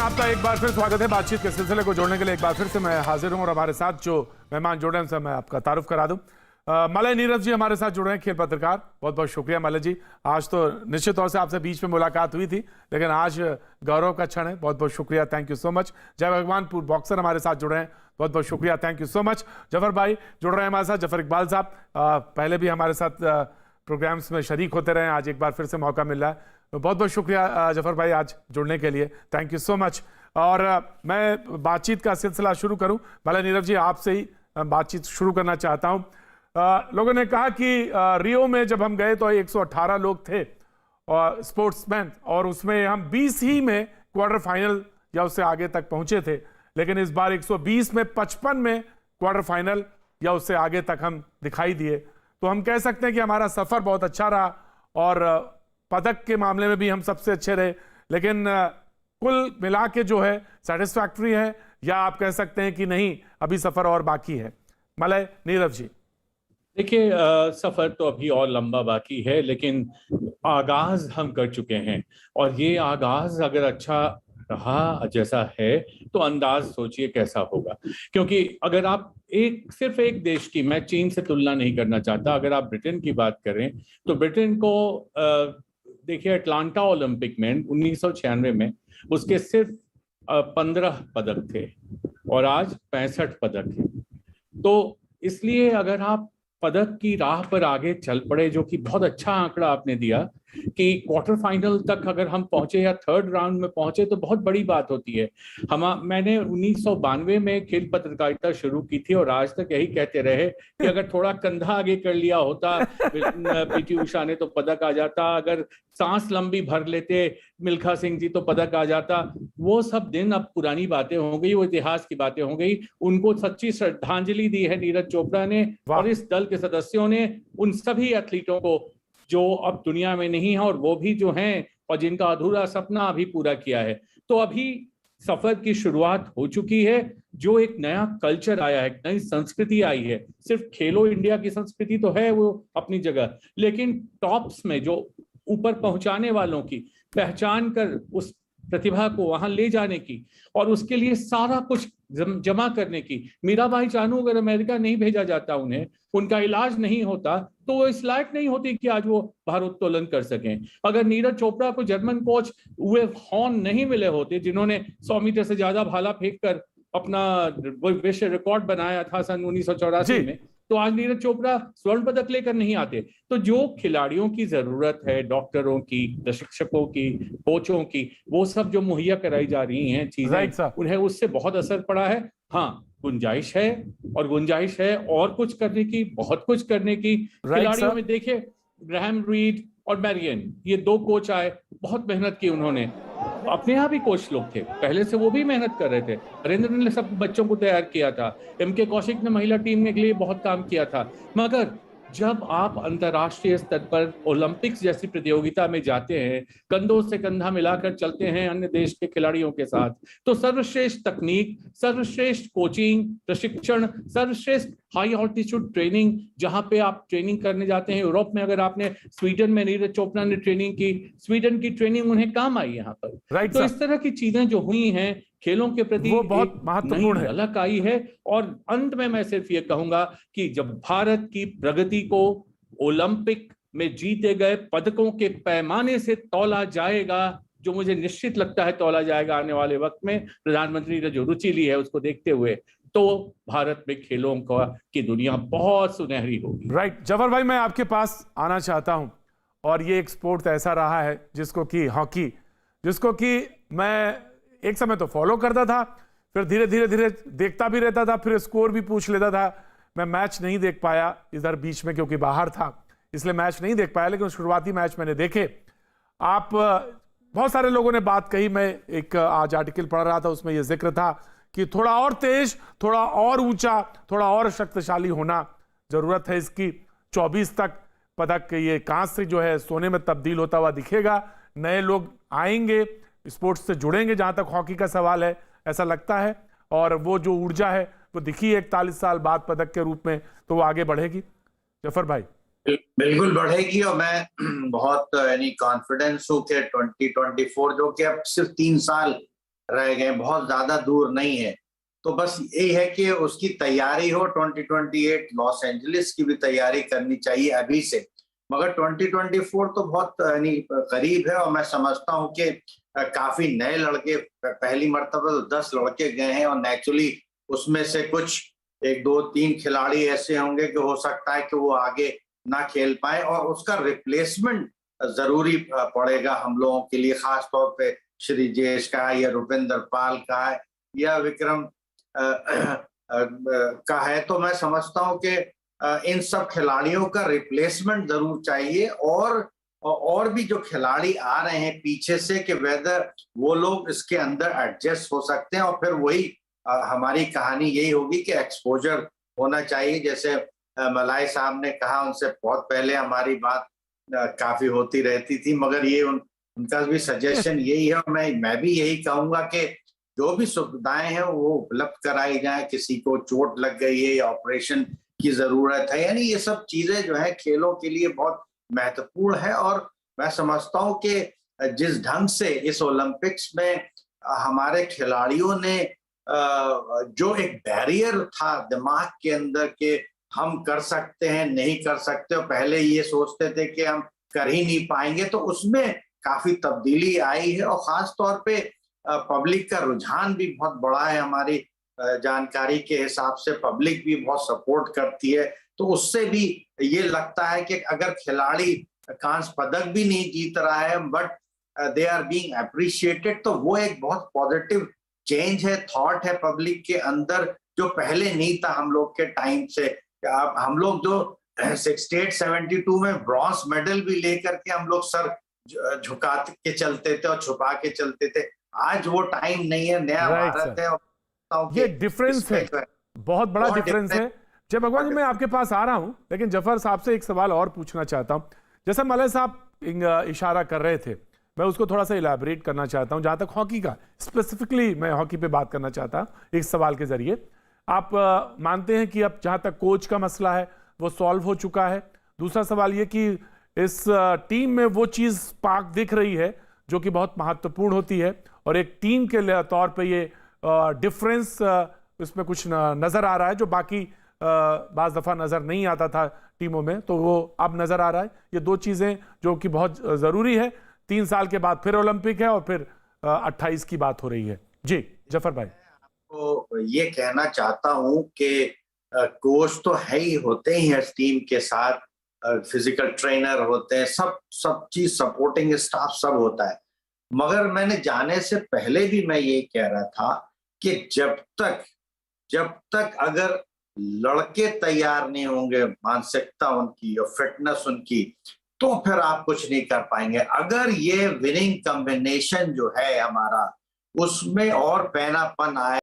आपका एक बार फिर स्वागत है। बातचीत के सिलसिले को जोड़ने के लिए एक बार फिर से मैं हाजिर हूं और हमारे साथ जो मेहमान जुड़े हैं उनसे मैं आपका तारुफ करा दूं। मलय नीरज जी हमारे साथ जुड़े हैं, खेल पत्रकार। बहुत बहुत शुक्रिया मलय जी। आज तो निश्चित तौर से आपसे बीच में मुलाकात हुई थी, लेकिन आज गौरव का क्षण है। बहुत बहुत शुक्रिया, थैंक यू सो मच। जय भगवानपुर बॉक्सर हमारे साथ जुड़े हैं, बहुत बहुत शुक्रिया, thank you so much. Zafar भाई जुड़ रहे हैं हमारे साथ, जफर इकबाल साहब पहले भी हमारे साथ प्रोग्राम्स में शरीक होते रहे, आज एक बार फिर से मौका मिल रहा है। बहुत बहुत शुक्रिया जफर भाई आज जुड़ने के लिए, थैंक यू सो मच। और मैं बातचीत का सिलसिला शुरू करूं, मलय नीरज जी आपसे ही बातचीत शुरू करना चाहता हूं। लोगों ने कहा कि रियो में जब हम गए तो 118 लोग थे और स्पोर्ट्समैन, और उसमें हम 20 ही में क्वार्टर फाइनल या उससे आगे तक पहुंचे थे, लेकिन इस बार 120 में 55 में क्वार्टर फाइनल या उससे आगे तक हम दिखाई दिए। तो हम कह सकते हैं कि हमारा सफर बहुत अच्छा रहा और पदक के मामले में भी हम सबसे अच्छे रहे, लेकिन कुल मिला के जो है सेटिस्फैक्टरी है, या आप कह सकते हैं कि नहीं अभी सफर और बाकी है। मलय नीरज जी देखिए, सफर तो अभी और लंबा बाकी है, लेकिन आगाज हम कर चुके हैं और ये आगाज अगर अच्छा रहा जैसा है तो अंदाज सोचिए कैसा होगा। क्योंकि अगर आप सिर्फ एक देश की, मैं चीन से तुलना नहीं करना चाहता, अगर आप ब्रिटेन की बात करें तो ब्रिटेन को देखिए, अटलांटा ओलंपिक में 1996 में उसके सिर्फ 15 पदक थे और आज 65 पदक हैं। तो इसलिए अगर आप पदक की राह पर आगे चल पड़े, जो कि बहुत अच्छा आंकड़ा आपने दिया कि क्वार्टर फाइनल तक अगर हम पहुंचे या थर्ड राउंड में पहुंचे तो बहुत बड़ी बात होती है। मैंने 1992 में खेल पत्रकारिता शुरू की थी और आज तक यही कहते रहे कि अगर थोड़ा कंधा आगे कर लिया होता पीटी उषा ने तो पदक आ जाता, अगर सांस लंबी भर लेते मिल्खा सिंह जी तो पदक आ जाता। वो सब दिन अब पुरानी बातें हो गई, वो इतिहास की बातें हो गई। उनको सच्ची श्रद्धांजलि दी है नीरज चोपड़ा ने और इस दल के सदस्यों ने उन सभी एथलीटों को जो अब दुनिया में नहीं है और वो भी जो हैं और जिनका अधूरा सपना अभी पूरा किया है। तो अभी सफर की शुरुआत हो चुकी है, जो एक नया कल्चर आया है, नई संस्कृति आई है। सिर्फ खेलो इंडिया की संस्कृति तो है वो अपनी जगह, लेकिन टॉप्स में जो ऊपर पहुंचाने वालों की पहचान कर उस प्रतिभा को वहां ले जाने की और उसके लिए सारा कुछ जमा करने की। मीराबाई चानू अगर अमेरिका नहीं भेजा जाता, उन्हें उनका इलाज नहीं होता, तो वो इस लायक नहीं होती कि आज वो भारोत्तोलन कर सकें। अगर नीरज चोपड़ा को जर्मन कोच उवे हॉर्न नहीं मिले होते, जिन्होंने 100 मीटर से ज्यादा भाला फेंक कर अपना विश्व रिकॉर्ड बनाया था सन 1984 में, तो आज नीरज चोपड़ा स्वर्ण पदक लेकर नहीं आते। तो जो खिलाड़ियों की जरूरत है, डॉक्टरों की, प्रशिक्षकों की, कोचों की, वो सब जो मुहैया कराई जा रही हैं चीजें, उन्हें उससे बहुत असर पड़ा है। हाँ, गुंजाइश है और गुंजाइश है और कुछ करने की, बहुत कुछ करने की। खिलाड़ियों में देखिए, ग्रैहम रीड और मैरियन, ये दो कोच आए, बहुत मेहनत की उन्होंने। अपने यहाँ भी कोच लोग थे पहले से, वो भी मेहनत कर रहे थे। हरेंद्र ने सब बच्चों को तैयार किया था, एम.के. कौशिक ने महिला टीम के लिए बहुत काम किया था। मगर जब आप अंतर्राष्ट्रीय स्तर पर ओलंपिक्स जैसी प्रतियोगिता में जाते हैं, कंधों से कंधा मिलाकर चलते हैं अन्य देश के खिलाड़ियों के साथ, तो सर्वश्रेष्ठ तकनीक, सर्वश्रेष्ठ कोचिंग, प्रशिक्षण, सर्वश्रेष्ठ हाई ऑल्टीट्यूड ट्रेनिंग, जहां पे आप ट्रेनिंग करने जाते हैं। यूरोप में अगर आपने स्वीडन में नीरज चोपड़ा ने ट्रेनिंग की, स्वीडन की ट्रेनिंग उन्हें काम आई यहाँ पर। तो इस तरह की चीजें जो हुई हैं खेलों के प्रति, वो बहुत महत्वपूर्ण है, झलक आई है। और अंत में मैं सिर्फ ये कहूंगा कि जब भारत की प्रगति को ओलंपिक में जीते गए पदकों के पैमाने से तौला जाएगा, जो मुझे निश्चित लगता है तौला जाएगा आने वाले वक्त में, प्रधानमंत्री ने जो रुचि ली है उसको देखते हुए, तो भारत में खेलों की दुनिया बहुत सुनहरी होगी। राइट जफर भाई, मैं आपके पास आना चाहता हूं। और ये एक स्पोर्ट ऐसा रहा है जिसको कि हॉकी, जिसको कि मैं एक समय तो फॉलो करता था, फिर धीरे धीरे धीरे देखता भी रहता था, फिर स्कोर भी पूछ लेता था। मैं मैच नहीं देख पाया इधर बीच में, क्योंकि बाहर था, इसलिए मैच नहीं देख पाया, लेकिन शुरुआती मैच मैंने देखे। आप बहुत सारे लोगों ने बात कही, मैं एक आज आर्टिकल पढ़ रहा था, उसमें यह जिक्र था कि थोड़ा और तेज, थोड़ा और ऊंचा, थोड़ा और शक्तिशाली होना जरूरत है इसकी। 24 तक पदक ये कांस्य जो है सोने में तब्दील होता हुआ दिखेगा। नए लोग आएंगे, स्पोर्ट्स से जुड़ेंगे, जहां तक हॉकी का सवाल है, ऐसा लगता है। और वो जो ऊर्जा है वो दिखी 41 साल बाद पदक के रूप में, तो वो आगे बढ़ेगी। जफर भाई बिल्कुल बढ़ेगी, और मैं बहुत कॉन्फिडेंस हूँ कि 2024 जो कि अब सिर्फ 3 साल रह गए, बहुत ज्यादा दूर नहीं है। तो बस यही है कि उसकी तैयारी हो। 2028 लॉस एंजलिस की भी तैयारी करनी चाहिए अभी से, मगर 2024 तो बहुत यानी करीब है। और मैं समझता हूं कि काफी नए लड़के, पहली मर्तबा तो 10 लड़के गए हैं, और नेचुरली उसमें से कुछ 1 2 3 खिलाड़ी ऐसे होंगे कि हो सकता है कि वो आगे ना खेल पाए, और उसका रिप्लेसमेंट जरूरी पड़ेगा हम लोगों के लिए, खास तौर पे श्रीजेश का या रुपिंदर पाल का है या विक्रम का है। तो मैं समझता हूं कि इन सब खिलाड़ियों का रिप्लेसमेंट जरूर चाहिए, और भी जो खिलाड़ी आ रहे हैं पीछे से, कि वेदर वो लोग इसके अंदर एडजस्ट हो सकते हैं। और फिर वही हमारी कहानी यही होगी कि एक्सपोजर होना चाहिए। जैसे मलाई साहब ने कहा, उनसे बहुत पहले हमारी बात काफी होती रहती थी, मगर ये उनका भी सजेशन यही है, और मैं भी यही कहूंगा कि जो भी सुविधाएं हैं वो उपलब्ध कराई जाए। किसी को चोट लग गई है या ऑपरेशन की जरूरत है, यानी ये सब चीजें जो है खेलों के लिए बहुत महत्वपूर्ण है। और मैं समझता हूं कि जिस ढंग से इस ओलंपिक्स में हमारे खिलाड़ियों ने जो एक बैरियर था दिमाग के अंदर के हम कर सकते हैं, नहीं कर सकते, और पहले ये सोचते थे कि हम कर ही नहीं पाएंगे, तो उसमें काफी तब्दीली आई है। और खास तौर पे पब्लिक का रुझान भी बहुत बड़ा है। हमारी जानकारी के हिसाब से पब्लिक भी बहुत सपोर्ट करती है। तो उससे भी ये लगता है कि अगर खिलाड़ी कांस्य पदक भी नहीं जीत रहा है, but they are being appreciated, तो वो एक बहुत पॉजिटिव चेंज है, थॉट है पब्लिक के अंदर, जो पहले नहीं था हम लोग के टाइम से। अब हम लोग जो 68-72 में ब्रॉन्ज मेडल भी लेकर के हम लोग सर झुका के चलते थे और छुपा के चलते थे। आज वो टाइम नहीं है, नया राइट भारत है। और ये डिफरेंस है, बहुत बड़ा डिफरेंस है। जय भगवान जी, मैं आपके पास आ रहा हूं, लेकिन जफर साहब से एक सवाल और पूछना चाहता हूं। जैसा मलय साहब इशारा कर रहे थे, मैं उसको थोड़ा सा इलैबोरेट करना चाहता हूं। जहां तक हॉकी का, स्पेसिफिकली मैं हॉकी पे बात करना चाहता हूं एक सवाल के जरिए। आप मानते हैं कि अब जहां तक कोच का मसला है वो सॉल्व हो चुका है? दूसरा सवाल ये कि इस टीम में वो चीज पाक दिख रही है जो कि बहुत महत्वपूर्ण होती है, और एक टीम के तौर पे ये डिफरेंस इसमें कुछ नजर आ रहा है जो बाकी बाज दफा नजर नहीं आता था टीमों में, तो वो अब नजर आ रहा है। ये दो चीजें जो कि बहुत जरूरी है। 3 साल के बाद फिर ओलंपिक है और फिर 28 की बात हो रही है। जी जफर भाई। तो ये कहना चाहता हूं कि कोच तो है ही, होते ही है टीम के साथ, फिजिकल ट्रेनर होते हैं, सब चीज, सपोर्टिंग स्टाफ सब होता है। मगर मैंने जाने से पहले भी मैं ये कह रहा था कि जब तक अगर लड़के तैयार नहीं होंगे, मानसिकता उनकी और फिटनेस उनकी, तो फिर आप कुछ नहीं कर पाएंगे। अगर ये विनिंग कॉम्बिनेशन जो है हमारा, उसमें और पैनापन आए,